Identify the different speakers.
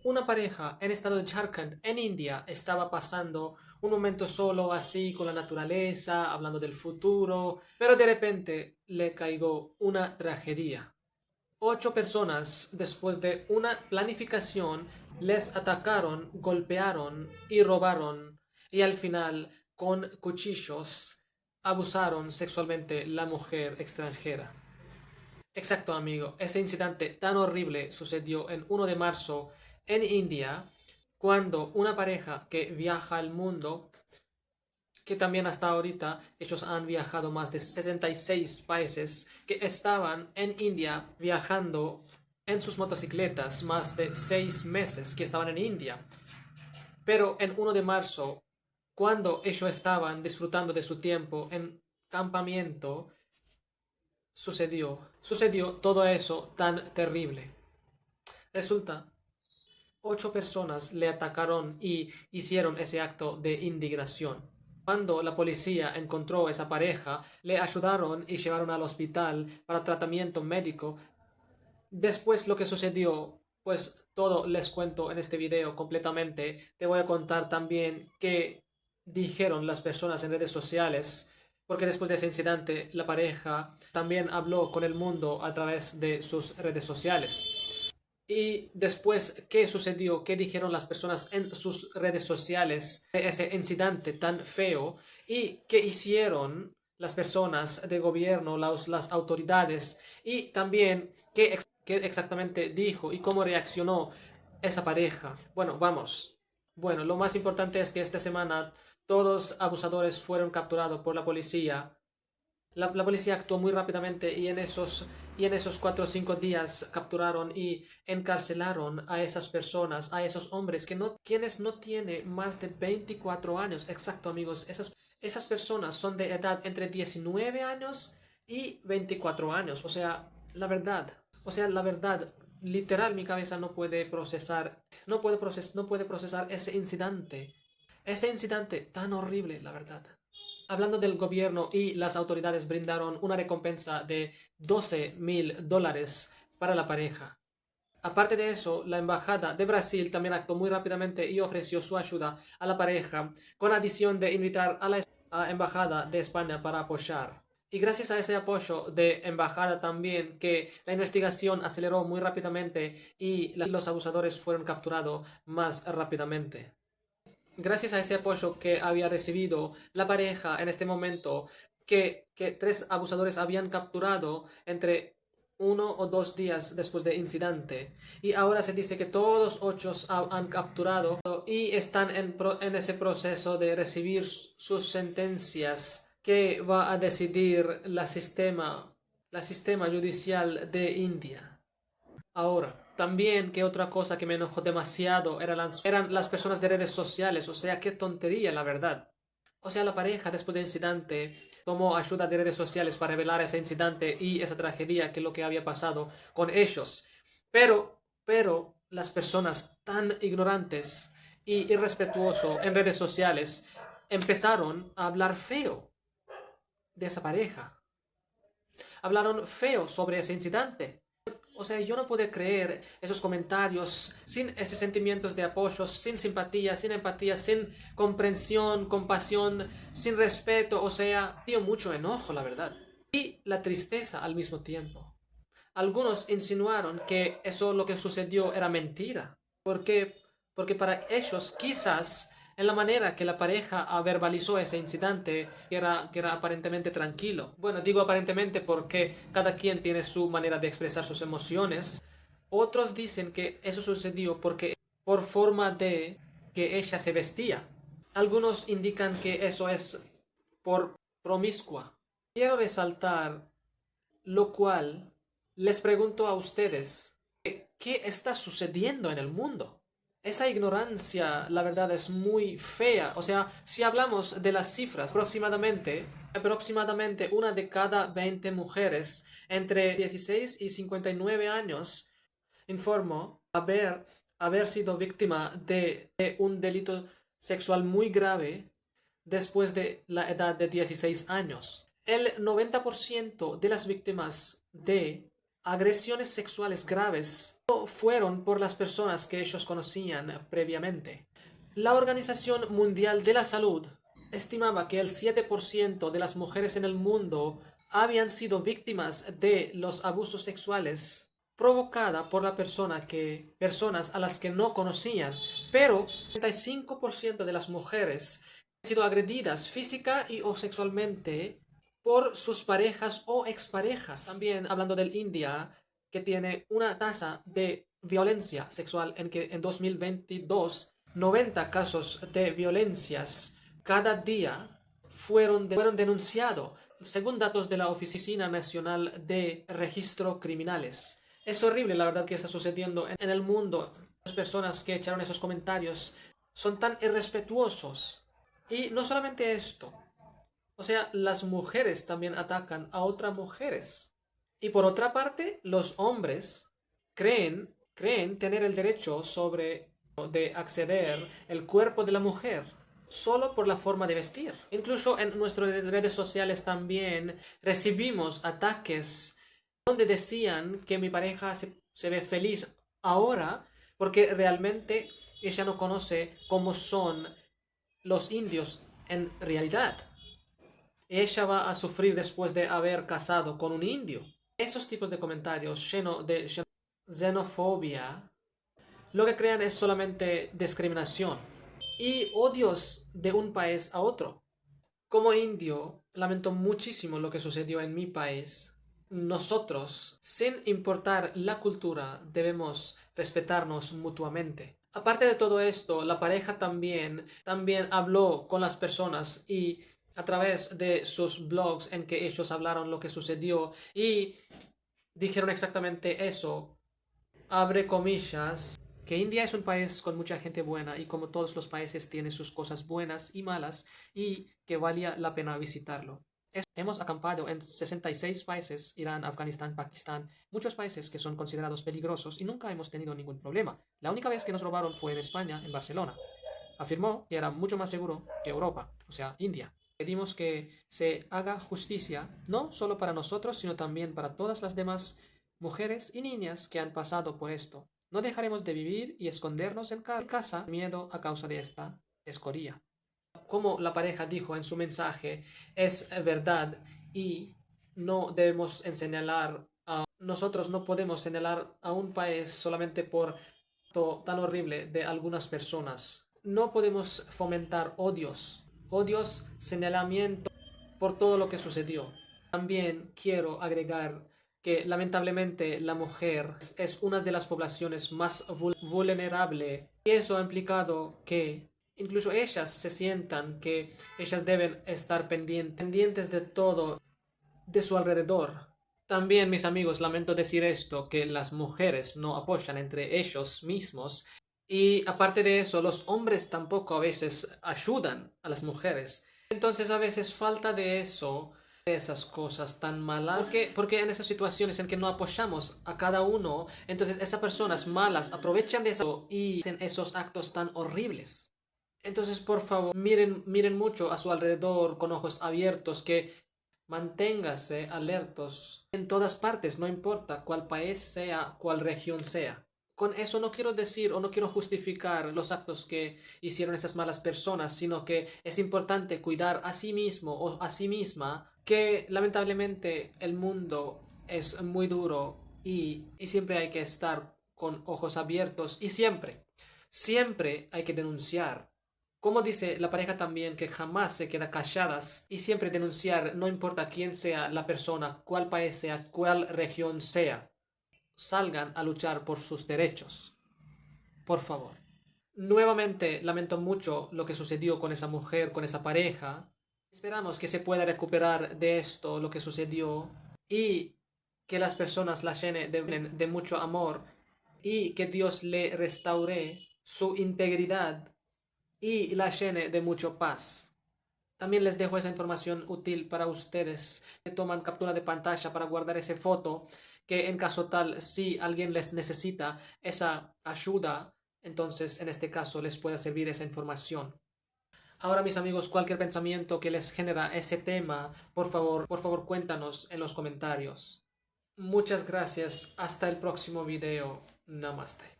Speaker 1: Una pareja en el estado de Jharkhand, en India, estaba pasando un momento solo así con la naturaleza, hablando del futuro, pero de repente le cayó una tragedia. 8 personas, después de una planificación, les atacaron, golpearon y robaron, y al final, con cuchillos, abusaron sexualmente la mujer extranjera. Exacto, amigo. Ese incidente tan horrible sucedió en 1 de marzo en India, cuando una pareja que viaja al mundo, que también hasta ahorita ellos han viajado más de 66 países, que estaban en India viajando en sus motocicletas más de 6 meses que estaban en India. Pero en 1 de marzo, cuando ellos estaban disfrutando de su tiempo en campamento, sucedió todo eso tan terrible. Resulta, 8 personas le atacaron y hicieron ese acto de indignación. Cuando la policía encontró a esa pareja, le ayudaron y llevaron al hospital para tratamiento médico. Después lo que sucedió, pues todo les cuento en este video completamente. Te voy a contar también qué dijeron las personas en redes sociales, porque después de ese incidente la pareja también habló con el mundo a través de sus redes sociales. Y después, ¿qué sucedió? ¿Qué dijeron las personas en sus redes sociales de ese incidente tan feo? ¿Y qué hicieron las personas de gobierno, las autoridades? Y también, ¿qué exactamente dijo y cómo reaccionó esa pareja? Bueno, vamos. Bueno, lo más importante es que esta semana todos abusadores fueron capturados por la policía. La policía actuó muy rápidamente y en esos 4 o 5 días capturaron y encarcelaron a esas personas, a esos hombres quienes no tienen más de 24 años. Exacto, amigos. Esas personas son de edad entre 19 años y 24 años. O sea, la verdad, literal, mi cabeza no puede procesar, no puede procesar ese incidente tan horrible, la verdad. Hablando del gobierno y las autoridades brindaron una recompensa de $12.000 para la pareja. Aparte de eso, la embajada de Brasil también actuó muy rápidamente y ofreció su ayuda a la pareja, con adición de invitar a la embajada de España para apoyar. Y gracias a ese apoyo de embajada también que la investigación aceleró muy rápidamente y los abusadores fueron capturados más rápidamente. Gracias a ese apoyo que había recibido la pareja en este momento, que 3 abusadores habían capturado entre 1 o 2 días después del incidente. Y ahora se dice que todos 8 han capturado y están en ese proceso de recibir sus sentencias que va a decidir la sistema judicial de India. Ahora, también que otra cosa que me enojó demasiado eran las personas de redes sociales, o sea, qué tontería, la verdad. O sea, la pareja después del incidente tomó ayuda de redes sociales para revelar ese incidente y esa tragedia que es lo que había pasado con ellos. Pero, las personas tan ignorantes y irrespetuosos en redes sociales empezaron a hablar feo de esa pareja. Hablaron feo sobre ese incidente. O sea, yo no pude creer esos comentarios sin esos sentimientos de apoyo, sin simpatía, sin empatía, sin comprensión, compasión, sin respeto. O sea, dio mucho enojo, la verdad. Y la tristeza al mismo tiempo. Algunos insinuaron que eso lo que sucedió era mentira. ¿Por qué? Porque para ellos quizás en la manera que la pareja verbalizó ese incidente, que era aparentemente tranquilo. Bueno, digo aparentemente porque cada quien tiene su manera de expresar sus emociones. Otros dicen que eso sucedió porque por forma de que ella se vestía. Algunos indican que eso es por promiscua. Quiero resaltar lo cual les pregunto a ustedes, ¿qué está sucediendo en el mundo? Esa ignorancia, la verdad, es muy fea. O sea, si hablamos de las cifras, aproximadamente 1 de cada 20 mujeres entre 16 y 59 años informó haber sido víctima de un delito sexual muy grave después de la edad de 16 años. El 90% de las víctimas de agresiones sexuales graves fueron por las personas que ellos conocían previamente. La Organización Mundial de la Salud estimaba que el 7% de las mujeres en el mundo habían sido víctimas de los abusos sexuales provocada por personas a las que no conocían, pero el 35% de las mujeres han sido agredidas física y o sexualmente por sus parejas o exparejas. También hablando del India, que tiene una tasa de violencia sexual en que en 2022 90 casos de violencias cada día fueron denunciados, según datos de la Oficina Nacional de Registro Criminales. Es horrible, la verdad, que está sucediendo en el mundo. Las personas que echaron esos comentarios son tan irrespetuosos. Y no solamente esto, o sea, las mujeres también atacan a otras mujeres. Y por otra parte, los hombres creen tener el derecho de acceder el cuerpo de la mujer solo por la forma de vestir. Incluso en nuestras redes sociales también recibimos ataques donde decían que mi pareja se ve feliz ahora porque realmente ella no conoce cómo son los indios en realidad. Ella va a sufrir después de haber casado con un indio. Esos tipos de comentarios llenos de xenofobia lo que crean es solamente discriminación y odios de un país a otro. Como indio, lamento muchísimo lo que sucedió en mi país. Nosotros, sin importar la cultura, debemos respetarnos mutuamente. Aparte de todo esto, la pareja también habló con las personas y a través de sus blogs en que ellos hablaron lo que sucedió y dijeron exactamente eso. Abre comillas, que India es un país con mucha gente buena y como todos los países tiene sus cosas buenas y malas y que valía la pena visitarlo. Hemos acampado en 66 países, Irán, Afganistán, Pakistán, muchos países que son considerados peligrosos y nunca hemos tenido ningún problema. La única vez que nos robaron fue en España, en Barcelona. Afirmó que era mucho más seguro que Europa, o sea, India. Pedimos que se haga justicia, no solo para nosotros, sino también para todas las demás mujeres y niñas que han pasado por esto. No dejaremos de vivir y escondernos en casa miedo a causa de esta escoria. Como la pareja dijo en su mensaje, es verdad y no debemos nosotros no podemos señalar a un país solamente por tan horrible de algunas personas. No podemos fomentar odios, señalamiento por todo lo que sucedió. También quiero agregar que lamentablemente la mujer es una de las poblaciones más vulnerables y eso ha implicado que incluso ellas se sientan que ellas deben estar pendientes de todo de su alrededor. También, mis amigos, lamento decir esto, que las mujeres no apoyan entre ellos mismos y aparte de eso, los hombres tampoco a veces ayudan a las mujeres. Entonces a veces falta de eso, de esas cosas tan malas, porque en esas situaciones en que no apoyamos a cada uno, entonces esas personas malas aprovechan de eso y hacen esos actos tan horribles. Entonces, por favor, miren mucho a su alrededor con ojos abiertos, que manténgase alertos en todas partes, no importa cuál país sea, cuál región sea. Con eso no quiero decir o no quiero justificar los actos que hicieron esas malas personas, sino que es importante cuidar a sí mismo o a sí misma, que lamentablemente el mundo es muy duro y siempre hay que estar con ojos abiertos y siempre hay que denunciar. Como dice la pareja también, que jamás se queda calladas y siempre denunciar, no importa quién sea la persona, cuál país sea, cuál región sea. Salgan a luchar por sus derechos. Por favor. Nuevamente lamento mucho lo que sucedió con esa mujer, con esa pareja. Esperamos que se pueda recuperar de esto, lo que sucedió, y que las personas la llenen de mucho amor y que Dios le restaure su integridad y la llene de mucho paz. También les dejo esa información útil para ustedes que toman captura de pantalla para guardar esa foto, que en caso tal, si alguien les necesita esa ayuda, entonces en este caso les pueda servir esa información. Ahora, mis amigos, cualquier pensamiento que les genera ese tema, por favor cuéntanos en los comentarios. Muchas gracias. Hasta el próximo video. Namaste.